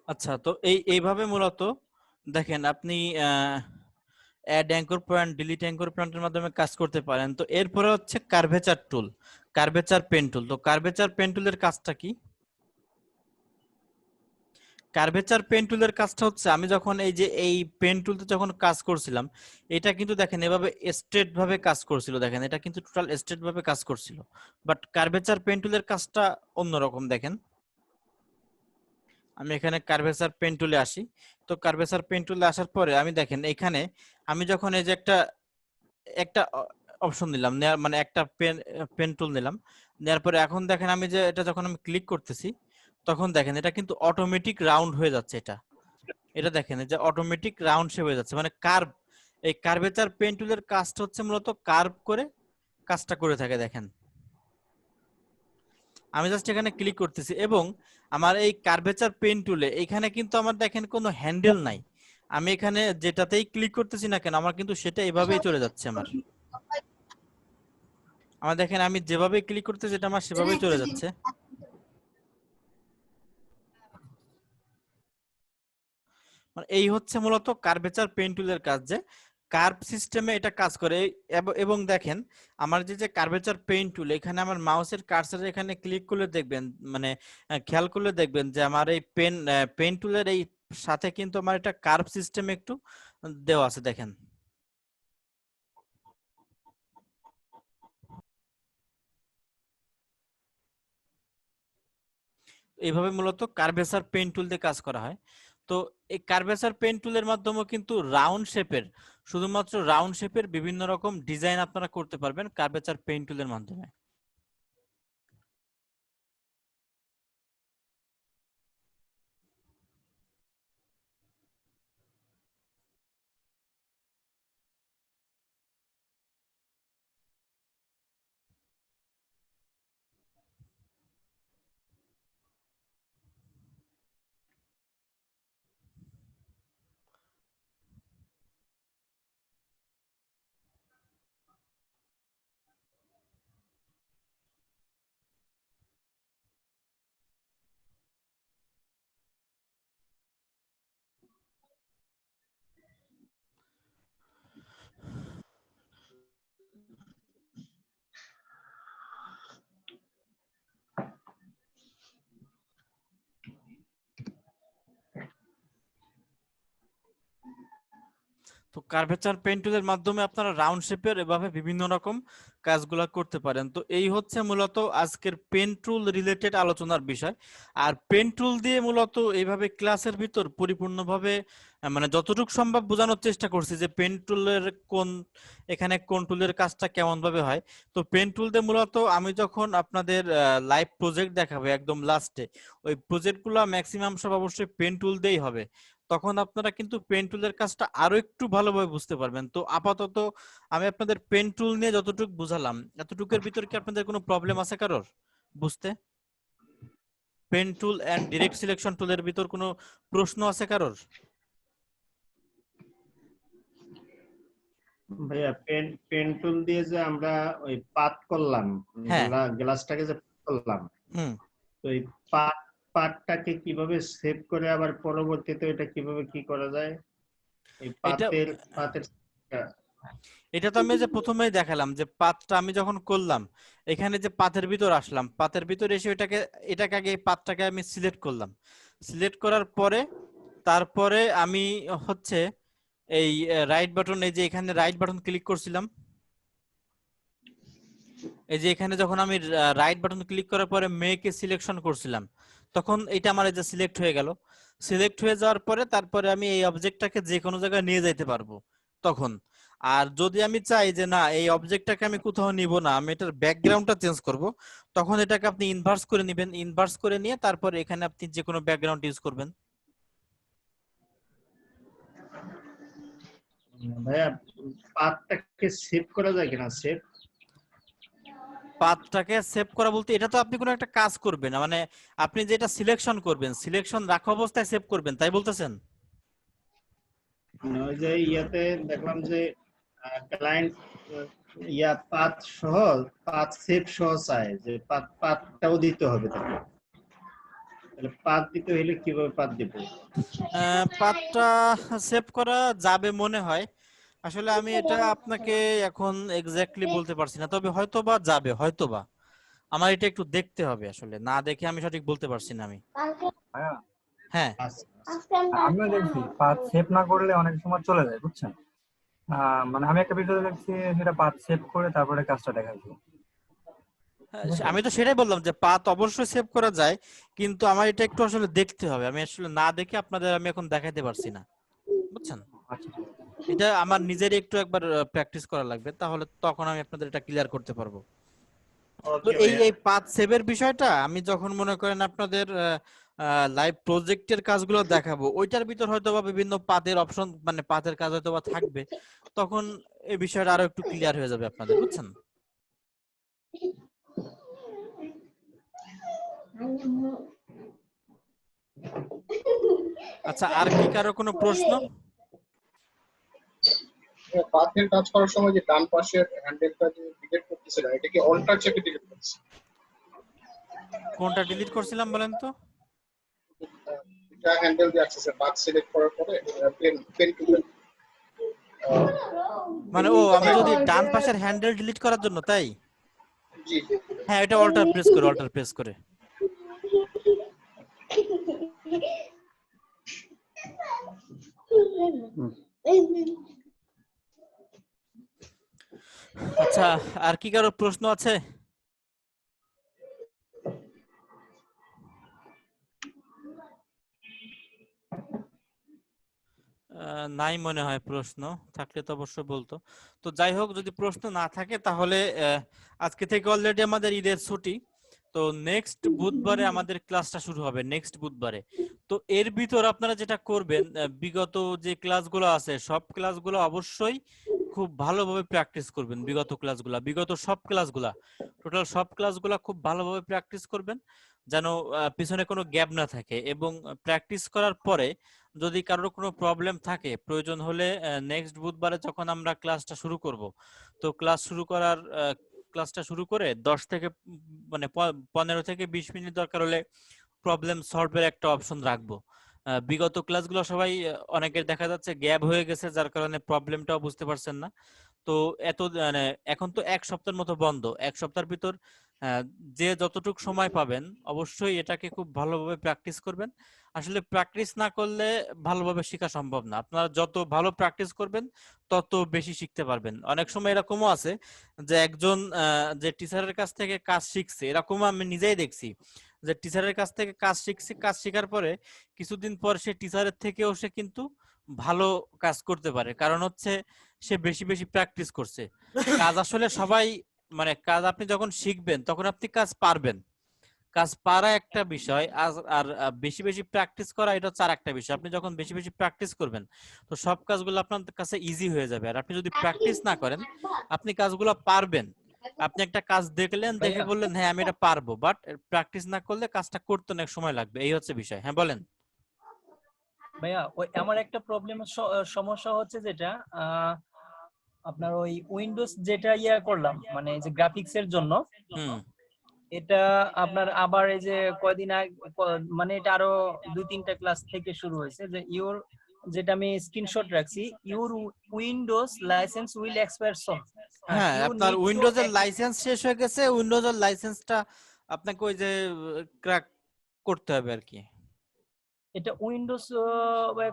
আচ্ছা, তো এইভাবে মূলত দেখেন আপনি add anchor point, delete anchor পয়েন্টের মাধ্যমে কাজ করতে পারেন। তো এরপরে হচ্ছে curvature tool, curvature pen tool. তো কার্ভেচার পেন টুলের কাজটা কি? কার্ভেচার পেন টুলের কাজটা হচ্ছে, আমি যখন এই যে এই পেন টুলতে যখন কাজ করছিলাম, এটা কিন্তু দেখেন এভাবে স্ট্রেট ভাবে কাজ করছিল, দেখেন এটা কিন্তু টোটাল স্ট্রেট ভাবে কাজ করছিল। বাট কার্ভেচার পেন টুলের কাজটা অন্যরকম। দেখেন আমি এখানে কার্ভেচার পেন টুলে আসি। তো কার্ভেচার পেন টুলে আসার পরে আমি দেখেন এখানে আমি যখন এই যে একটা একটা অপশন দিলাম, মানে একটা পেন পেন টুল নিলাম, নেওয়ার পরে এখন দেখেন আমি যে এটা যখন আমি ক্লিক করতেছি, তখন দেখেন এটা কিন্তু অটোমেটিক রাউন্ড হয়ে যাচ্ছে। এটা এটা দেখেন যে অটোমেটিক রাউন্ড শেপ হয়ে যাচ্ছে, মানে কার্ভ। এই কার্ভেচার পেন টুলের কাজটা হচ্ছে মূলত কার্ভ করে কাজটা করে থাকে। দেখেন আমি জাস্ট এখানে ক্লিক করতেছি এবং আমার এই কার্ভেচার পেন টুলে এখানে কিন্তু আমার দেখেন কোনো হ্যান্ডেল নাই। আমি এখানে যেটাতেই ক্লিক করতেছি না কেন আমার কিন্তু সেটা এভাবেই চলে যাচ্ছে। আমার দেখেন আমি যেভাবে ক্লিক করতেছি এটা আমার সেভাবেই চলে যাচ্ছে। মানে এই হচ্ছে মূলত কার্ভেচার পেন টুলের কাজ, যে কার্ভ সিস্টেমে এটা কাজ করে। এবং দেখেন আমার যে যে কার্ভেচার পেন টুল, এখানে আমার মাউসের কার্সার এখানে ক্লিক করলে দেখবেন, মানে খেয়াল করলে দেখবেন যে আমার এই পেন টুলের এই সাথে কিন্তু আমার একটা কার্ভ সিস্টেম একটু দেওয়া আছে। দেখেন এইভাবে মূলত কার্ভেচার পেন টুল দিয়ে কাজ করা হয়। তো এই কার্ভেচার পেন টুলের মাধ্যমে কিন্তু রাউন্ড শেপের, শুধুমাত্র রাউন্ড শেপের বিভিন্ন রকম ডিজাইন আপনারা করতে পারবেন কার্ভেচার পেন টুলের মাধ্যমে। তো কার্ভেচার পেন টুলের মাধ্যমে আপনারা রাউন্ড শেপের এভাবে বিভিন্ন রকম কাজগুলা করতে পারেন। তো এই হচ্ছে মূলত আজকের পেন টুল রিলেটেড আলোচনার বিষয়। আর পেন টুল দিয়ে মূলত এইভাবে ক্লাসের ভিতর পরিপূর্ণভাবে মানে যতটুকু সম্ভব বোঝানোর চেষ্টা করছি যে পেন টুলের কোন, এখানে কোন টুলের কাজটা কেমন ভাবে হয়। তো পেন টুল দিয়ে মূলত আমি যখন আপনাদের লাইভ প্রজেক্ট দেখাবো একদম লাস্টে, ওই প্রজেক্টগুলো ম্যাক্সিমাম সব অবশ্যই পেন টুল দিয়েই হবে। তখন আপনারা কিন্তু পেন টুলের কাজটা আরো একটু ভালোভাবে বুঝতে পারবেন। তো আপাতত আমি আপনাদের পেন টুল নিয়ে যতটুকু বুঝালাম, এতটুকুর ভিতর কি আপনাদের কোনো প্রবলেম আছে কারোর বুঝতে? Pen tool and direct selection টুলের ভিতর কোনো প্রশ্ন আছে কারোর? ভাইয়া পেন পেন টুল দিয়ে যে আমরা ওই পাত করলাম, হ্যাঁ। গ্লাসটাকে যে পাত করলাম, হুম। তো এই পাতটাকে কিভাবে সেভ করে আবার পরবর্তীতে এটা কিভাবে কি করা যায় এই এটা পাতের পাতের এটা তো আমি যে প্রথমেই দেখালাম যে পাতটা আমি যখন করলাম, এখানে যে পাতের ভিতর আসলাম, পাতের ভিতর এসে এটাকে আগে এই পাতটাকে আমি সিলেক্ট করলাম। সিলেক্ট করার পরে তারপরে আমি হচ্ছে এই রাইট বাটন, এই যে এখানে রাইট বাটন ক্লিক করছিলাম। এই যে এখানে যখন আমি রাইট বাটন ক্লিক করার পরে মেকে সিলেকশন করছিলাম, তখন এটা আমার এই যে সিলেক্ট হয়ে গেল। সিলেক্ট হয়ে যাওয়ার পরে তারপরে আমি এই অবজেক্টটাকে যে কোনো জায়গায় নিয়ে যাইতে পারবো তখন। আর যদি আমি চাই যে না এই অবজেক্টটাকে আমি কোথাও নিব না, আমি এটার ব্যাকগ্রাউন্ডটা চেঞ্জ করব, তখন এটাকে আপনি ইনভার্স করে নেবেন। ইনভার্স করে নিয়ে তারপরে এখানে আপনি যে কোনো ব্যাকগ্রাউন্ড ইউজ করবেন। ভাইয়া পাতটাকে সেভ করা যায় কিনা? সেভ পাথটাকে সেভ করা বলতে এটা তো আপনি কোনো একটা কাজ করবেন, মানে আপনি যেটা সিলেকশন করবেন, সিলেকশন রাখা অবস্থায় সেভ করবেন, তাই বলতেছেন? ওই যে ইয়াতে দেখলাম যে ক্লায়েন্ট ইয়া পাত সহ পাত সেভ সহ চায় যে পাতটাও দিতে হবে তাকে। তাহলে পাথ দিতে হলে কিভাবে পাথ দিব? পাথটা সেভ করা যাবে মনে হয়। আসলে আমি এটা আপনাকে এখন এক্স্যাক্টলি বলতে পারছি না, তবে হয়তোবা যাবে, হয়তোবা। আমার এটা একটু দেখতে হবে, আসলে না দেখে আমি সঠিক বলতে পারছি না আমি। ভাইয়া, হ্যাঁ। আচ্ছা, আচ্ছা। আমিও দেখছি পাথ সেভ না করলে অনেক সময় চলে যায়, বুঝছেন? মানে আমি একটা ভিডিও দেখছি, সেটা পাথ সেভ করে তারপরে কাজটা দেখাচ্ছি। আমি তো সেটাই বললাম যে পাথ অবশ্যই সেভ করা যায়, কিন্তু আমার এটা একটু আসলে দেখতে হবে। আমি আসলে না দেখে আপনাদের আমি এখন দেখাইতে পারছি না, বুঝছেন? আচ্ছা, এটা আমার নিজেরই একটু একবার প্র্যাকটিস করা লাগবে, তাহলে তখন আমি আপনাদের এটা ক্লিয়ার করতে পারবো। তো ওকে এই ভাইয়া। এই পাথ সেভের বিষয়টা আমি যখন মনে করেন আপনাদের লাইভ প্রজেক্টের কাজগুলো দেখাবো, ওইটার ভিতর হয়তো বা বিভিন্ন পাথের অপশন, মানে পাথের কাজ হয়তো বা থাকবে, তখন এই বিষয়টা আরো একটু ক্লিয়ার হয়ে যাবে আপনাদের, বুঝছেন? আচ্ছা, আর কি কারো কোনো প্রশ্ন? পাথের কাজ করার সময় যে ডান পাশের হ্যান্ডেলটা যে ডিলিট করতেছিলাম, এটা কি অল্টার চেপে ডিলিট করছি? কোনটা ডিলিট করছিলাম বলেন তো? এটা হ্যান্ডেল দিয়ে অ্যাক্সেসে পাথ সিলেক্ট করার পরে পেন পেন টুল মানে ও, আমি যদি ডান পাশের হ্যান্ডেল ডিলিট করার জন্য, তাই? জি হ্যাঁ, এটা অল্টার প্রেস করে, অল্টার প্রেস করে। আচ্ছা, আর কি কারো প্রশ্ন আছে? নাই মনে হয় প্রশ্ন, থাকলে তো অবশ্যই বলতো। তো যাই হোক, যদি প্রশ্ন না থাকে তাহলে আজকে থেকে অলরেডি আমাদের ঈদের ছুটি। তো নেক্সট বুধবারে আমাদের ক্লাসটা শুরু হবে, নেক্সট বুধবারে। তো এর ভিতর আপনারা যেটা করবেন, বিগত যে ক্লাসগুলো আছে সব ক্লাসগুলো অবশ্যই খুব ভালোভাবে প্র্যাকটিস করবেন। বিগত সব ক্লাসগুলা, টোটাল সব ক্লাসগুলা খুব ভালোভাবে প্র্যাকটিস করবেন, যেন পিছনে কোনো গ্যাপ না থাকে। এবং প্র্যাকটিস করার পরে যদি কারোর কোনো প্রবলেম থাকে, প্রয়োজন হলে নেক্সট বুধবারে যখন আমরা ক্লাসটা শুরু করব, তো ক্লাসটা শুরু করে 10 থেকে মানে 15 থেকে 20 মিনিট দরকার হলে প্রবলেম সলভের একটা অপশন রাখবো। বিগত ক্লাসগুলো সবাই অনেকের দেখা যাচ্ছে গ্যাপ হয়ে গেছে, যার কারণে প্রবলেমটাও বুঝতে পারছেন না। তো মানে এখন তো 1 সপ্তাহের মতো বন্ধ, 1 সপ্তাহের ভিতর আহ, যে যতটুকু সময় পাবেন অবশ্যই এটাকে খুব ভালোভাবে প্র্যাকটিস করবেন। আসলে প্র্যাকটিস না করলে ভালোভাবে শেখা সম্ভব না। আপনারা যত ভালো প্র্যাকটিস করবেন তত বেশি শিখতে পারবেন। অনেক সময় এরকমও আছে যে একজন যে টিচারের কাছ থেকে কাজ শিখছে, এরকম আমি নিজেই দেখছি যে টিচারের কাছ থেকে কাজ শিখছে, কাজ শেখার পরে কিছুদিন পর সে টিচারের থেকেও সে কিন্তু ভালো কাজ করতে পারে, কারণ হচ্ছে সে বেশি বেশি প্র্যাকটিস করছে। কাজ আসলে সবাই, মানে কাজ আপনি যখন শিখবেন তখন আপনি কাজ পারবেন। কাজ পারা একটা বিষয়, আর বেশি বেশি প্র্যাকটিস করা এটা হচ্ছে আর একটা বিষয়। আপনি যখন বেশি বেশি প্র্যাকটিস করবেন তো সব কাজগুলো আপনার কাছে ইজি হয়ে যাবে। আর আপনি যদি প্র্যাকটিস না করেন আপনি কাজগুলো পারবেন, আপনি একটা কাজ দেখলেন, দেখে ভাইয়া, বললেন হ্যাঁ আমি এটা পারবো, বাট প্র্যাকটিস না করলে কাজটা করতে অনেক সময় লাগবে, এই হচ্ছে বিষয়। হ্যাঁ বলেন। ভাইয়া ওই আমার একটা সমস্যা হচ্ছে যেটা আপনার ওই উইন্ডোজ যেটা করলাম, মানে এই যে গ্রাফিক্স এর জন্য, হুম। এটা আপনার আবার এই যে কয়দিন আগে মানে এটা আরো 2-3টা ক্লাস থেকে শুরু হয়েছে যে যেটা আমি স্ক্রিনশট রাখছি, your Windows licence will expire soon. হ্যাঁ, ইউ আপনার নিড টু উইন্ডোজের লাইসেন্স শেষ হয়ে গেছে, উইন্ডোজের লাইসেন্সটা আপনাকে ওই যে ক্র্যাক করতে হবে আর কি। এটা উইন্ডোজ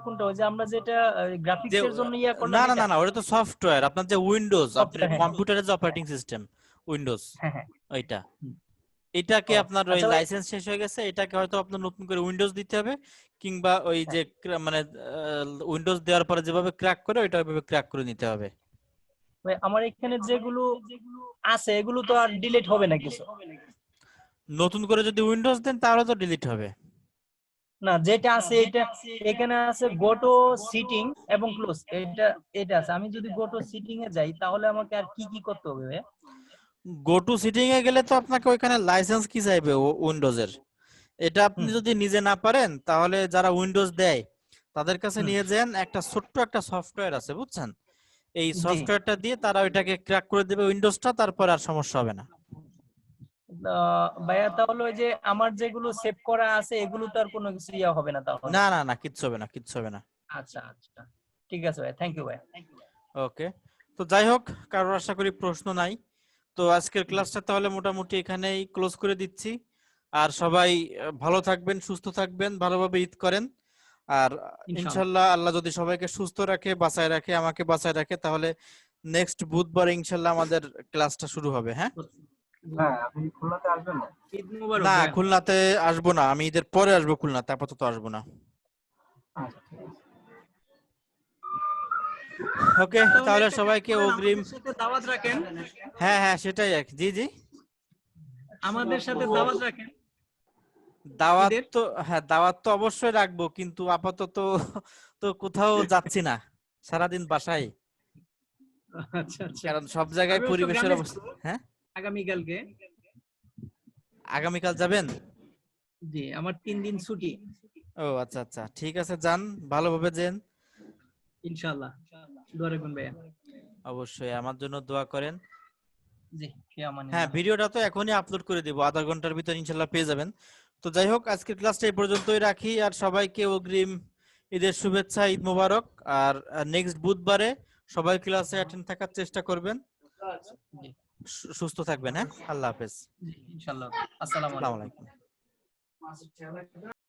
কোনটা, ওই যে আমরা যেটা যে গ্রাফিক্স এর জন্য করলাম না না এটা না না, ওটা তো সফটওয়্যার। আপনার যে উইন্ডোজ, আপনার সফটওয়্যার। হ্যাঁ কম্পিউটারের যে অপারেটিং সিস্টেম উইন্ডোজ, হ্যাঁ হ্যাঁ। ওইটা। হুম। এটাকে ও আপনার ওই আচ্ছা ভাই। লাইসেন্স শেষ হয়ে গেছে, এটাকে হয়তো আপনার নতুন করে উইন্ডোজ দিতে হবে, কিংবা ওই হ্যাঁ যে মানে উইন্ডোজ দেওয়ার পরে যেভাবে ক্র্যাক করে ওইটা ওইভাবে ক্র্যাক করে নিতে হবে। ভাই, আমার এখানে যেগুলো আছে এগুলো তো আর ডিলিট হবে না কিছু? নতুন করে যদি উইন্ডোজ দেন তাহলে তো ডিলিট হবে। না, যেটা আছে এটা এখানে আছে গো টু সিটিং এবং ক্লোজ, এটা এটা আছে। আমি যদি গো টু সিটিং এ যাই তাহলে আমাকে আর কি কি করতে হবে ভাই? গো টু সিটিং এ গেলে তো আপনাকে ওইখানে লাইসেন্স কি চাইবে উইন্ডোজের। এটা আপনি হুম যদি নিজে না পারেন তাহলে যারা উইন্ডোজ দেয় তাদের কাছে হুম। নিয়ে যান, একটা ছোট্ট একটা সফটওয়্যার আছে, বুঝছেন? এই জি। সফটওয়্যারটা দিয়ে তারা ওইটাকে ক্র্যাক করে দেবে উইন্ডোজটা, তারপর আর সমস্যা হবে না। ভাইয়া তাহলে ওই যে আমার যেগুলো সেভ করা আছে এগুলো তো আর কোনো কিছু ইয়া হবে না তাহলে? না না না, কিচ্ছু হবে না, কিচ্ছু হবে না। আচ্ছা আচ্ছা, ঠিক আছে ভাই, থ্যাংক ইউ ভাই। ওকে, তো যাই হোক, কারোর আশা করি প্রশ্ন নাই। তো আজকের ক্লাসটা তাহলে মোটামুটি এখানেই ক্লোজ করে দিচ্ছি। আর সবাই ভালো থাকবেন, সুস্থ থাকবেন, ভালোভাবে ঈদ করেন। আর ইনশাল্লাহ আল্লাহ যদি সবাইকে সুস্থ রাখে, বাঁচায় রাখে, আমাকে বাঁচায় রাখে, তাহলে নেক্সট বুধবার ইনশাল্লাহ আমাদের ক্লাসটা শুরু হবে। হ্যাঁ, হ্যাঁ, আপনি খুলনাতে আসবেন না? ঈদ মুবারক না ভাইয়া। খুলনাতে আসবো না, আমি ঈদের পরে আসবো খুলনাতে, আপাতত আসবো না। আচ্ছা, ঠিক আছে। ওকে, তাহলে সবাইকে অগ্রিম, আমাদের সাথে দাওয়াত রাখেন, হ্যাঁ হ্যাঁ সেটাই আর কি। জি জি, আমাদের সাথে দাওয়াত রাখেন। দাওয়াত ঈদের? তো, হ্যাঁ দাওয়াত তো অবশ্যই রাখবো, কিন্তু আপাতত তো কোথাও যাচ্ছি না, সারাদিন বাসায়। আচ্ছা আচ্ছা, কারণ সব জায়গায় আমিও তো পরিবেশের গ্রামে অবস্থা। যাবো হ্যাঁ, আগামীকালকে। আগামীকাল যাবেন? জি, আমার 3 দিন ছুটি ও আচ্ছা আচ্ছা, ঠিক আছে, যান, ভালোভাবে যান। ইনশাআল্লাহ। দোয়া রাখবেন ভাইয়া। অবশ্যই আমার জন্য দোয়া করেন। জি, ফি আমানিল্লাহ। হ্যাঁ, ভিডিওটা তো এখনই আপলোড করে দিব, আধা ঘন্টার ভিতর ইনশাল্লাহ পেয়ে যাবেন। তো যাই হোক, আজকের ক্লাসটা এই পর্যন্তই রাখি। আর সবাইকে অগ্রিম ঈদের শুভেচ্ছা, ঈদ মোবারক। আর নেক্সট বুধবারে সবাই ক্লাসে অ্যাটেন্ড থাকার চেষ্টা করবেন। জি, সুস্থ থাকবেন। হ্যাঁ, আল্লাহ হাফেজ, জি, ইনশাআল্লাহ। আসসালামু আসসালামু আলাইকুম। আলাইকুম।